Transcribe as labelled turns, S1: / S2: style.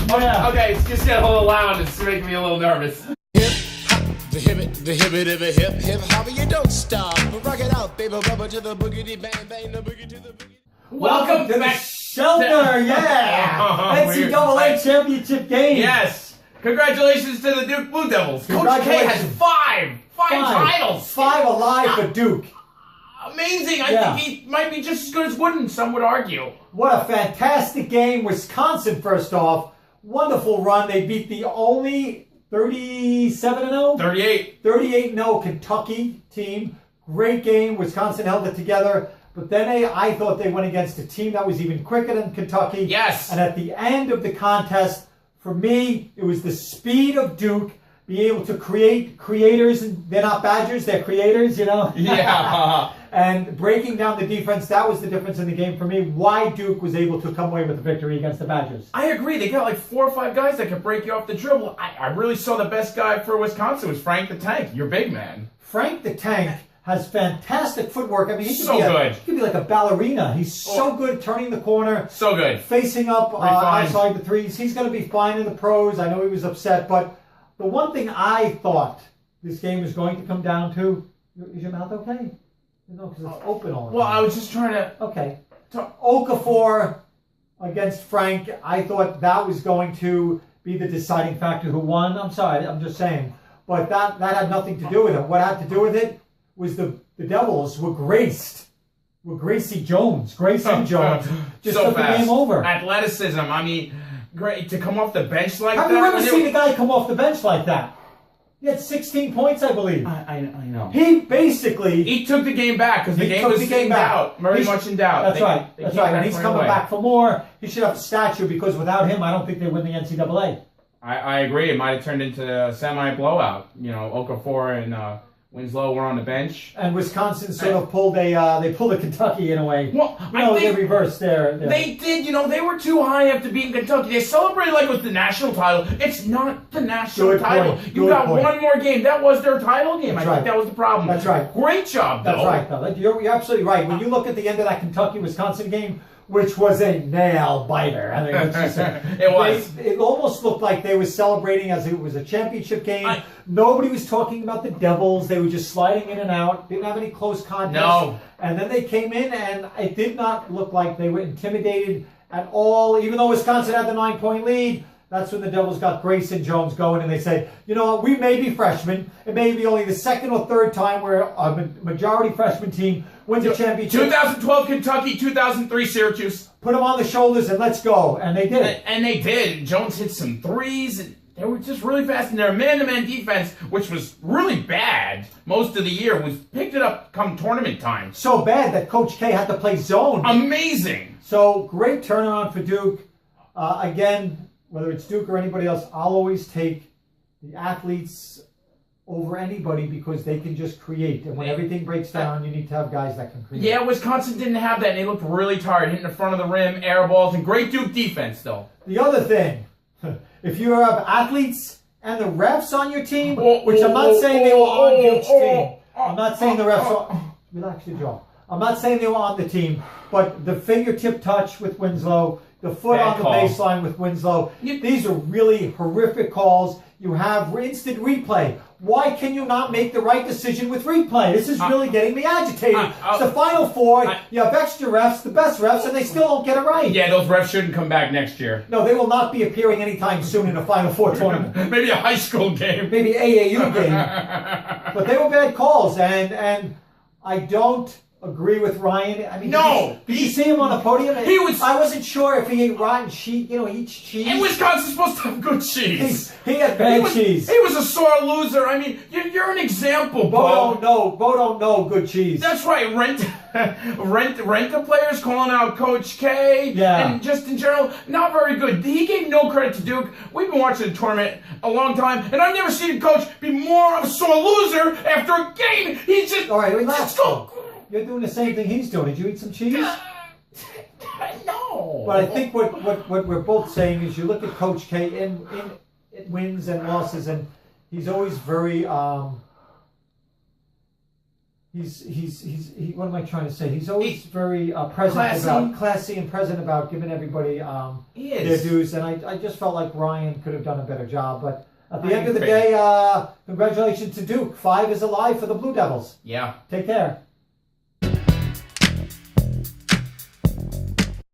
S1: Yeah.
S2: Okay, it's just getting a little loud. It's making me a little nervous.
S3: Hip hop, the hip hop, you don't stop. Rock it out, baby, rubber to the boogity bang bang, the boogie to the boogie.
S1: Welcome to the shelter, yeah! NCAA championship game.
S2: Yes. Congratulations to the Duke Blue Devils. Coach K has five titles.
S1: 5 alive for Duke.
S2: Amazing. I think he might be just as good as Wooden, some would argue.
S1: What a fantastic game. Wisconsin, first off. Wonderful run. They beat the only 37-0?
S2: 38.
S1: 38-0 Kentucky team. Great game. Wisconsin held it together. But then I thought they went against a team that was even quicker than Kentucky.
S2: Yes.
S1: And at the end of the contest, for me, it was the speed of Duke, being able to create creators. And they're not Badgers, they're creators, you know?
S2: Yeah.
S1: And breaking down the defense, that was the difference in the game for me. Why Duke was able to come away with the victory against the Badgers.
S2: I agree. They got like 4 or 5 guys that could break you off the dribble. I really saw the best guy for Wisconsin was Frank the Tank, your big man.
S1: Frank the Tank has fantastic footwork. I mean, he could be like a ballerina. He's so good turning the corner.
S2: So good.
S1: Facing up outside the threes. He's going to be fine in the pros. I know he was upset. But the one thing I thought this game was going to come down to, is your mouth okay? No, because it's open all the time.
S2: Well, I was just trying to...
S1: Okay. Okafor against Frank, I thought that was going to be the deciding factor who won. I'm sorry, I'm just saying. But that had nothing to do with it. What had to do with it was the Devils were graced. Grayson Jones just
S2: so
S1: took the game over.
S2: Athleticism, I mean, great to come off the bench like
S1: that. Have you ever seen a guy come off the bench like that? He had 16 points, I believe.
S2: I know.
S1: He basically...
S2: He took the game back because the game was in doubt. Very much in doubt.
S1: That's right. And he's coming back for more. He should have a statue because without him, I don't think they win the NCAA.
S2: I agree. It might have turned into a semi-blowout. You know, Okafor and Winslow were on the bench.
S1: And Wisconsin sort of pulled they pulled a Kentucky in a way.
S2: Well,
S1: they reversed there.
S2: They did. You know, they were too high after beating Kentucky. They celebrated like it was the national title. It's not the national title. You got one more game. That was their title game. I think that was the problem.
S1: That's right.
S2: Great job, though.
S1: That's right, though. You're absolutely right. When you look at the end of that Kentucky-Wisconsin game, which was a nail-biter. I mean,
S2: it was.
S1: It almost looked like they were celebrating as it was a championship game. Nobody was talking about the Devils. They were just sliding in and out. Didn't have any close contests.
S2: No.
S1: And then they came in, and it did not look like they were intimidated at all. Even though Wisconsin had the 9-point lead, that's when the Devils got Grayson Jones going, and they said, you know what, we may be freshmen. It may be only the second or third time where a majority freshman team wins a championship.
S2: 2012 Kentucky, 2003 Syracuse.
S1: Put them on the shoulders and let's go. And they did.
S2: And they did. Jones hit some threes. And they were just really fast. And their man-to-man defense, which was really bad most of the year, picked it up come tournament time.
S1: So bad that Coach K had to play zone.
S2: Amazing.
S1: So great turnaround for Duke. Again, whether it's Duke or anybody else, I'll always take the athletes over anybody because they can just create. And when everything breaks down, you need to have guys that can create.
S2: Yeah, Wisconsin didn't have that, and they looked really tired, hitting the front of the rim, air balls, and great Duke defense, though.
S1: The other thing, if you have athletes and the refs on your team, which I'm not saying they were on Duke's team. I'm not saying the refs are... Relax your jaw. I'm not saying they were on the team, but the fingertip touch with Winslow, the foot on the baseline with Winslow, these are really horrific calls. You have instant replay. Why can you not make the right decision with replay? This is really getting me agitated. It's the Final Four. You have extra refs, the best refs, and they still don't get it right.
S2: Yeah, those refs shouldn't come back next year.
S1: No, they will not be appearing anytime soon in a Final Four tournament.
S2: Maybe a high school game.
S1: Maybe AAU game. But they were bad calls, and I don't agree with Ryan. I mean, did you see him on the podium? I wasn't sure if he ate rotten cheese. You know, he eats cheese.
S2: And Wisconsin's supposed to have good cheese.
S1: He had bad cheese.
S2: He was a sore loser. I mean, you're an example,
S1: Bo. Bo don't know good cheese.
S2: That's right. Rent the players calling out Coach K.
S1: Yeah.
S2: And just in general, not very good. He gave no credit to Duke. We've been watching the tournament a long time, and I've never seen a coach be more of a sore loser after a game. He's just...
S1: All right, relax. You're doing the same thing he's doing. Did you eat some cheese?
S2: No.
S1: But I think what we're both saying is you look at Coach K in wins and losses, and he's always very what am I trying to say? He's always very classy and present about giving everybody their dues, and I just felt like Ryan could have done a better job. But at the end of the day, congratulations to Duke. 5 is alive for the Blue Devils.
S2: Yeah.
S1: Take care.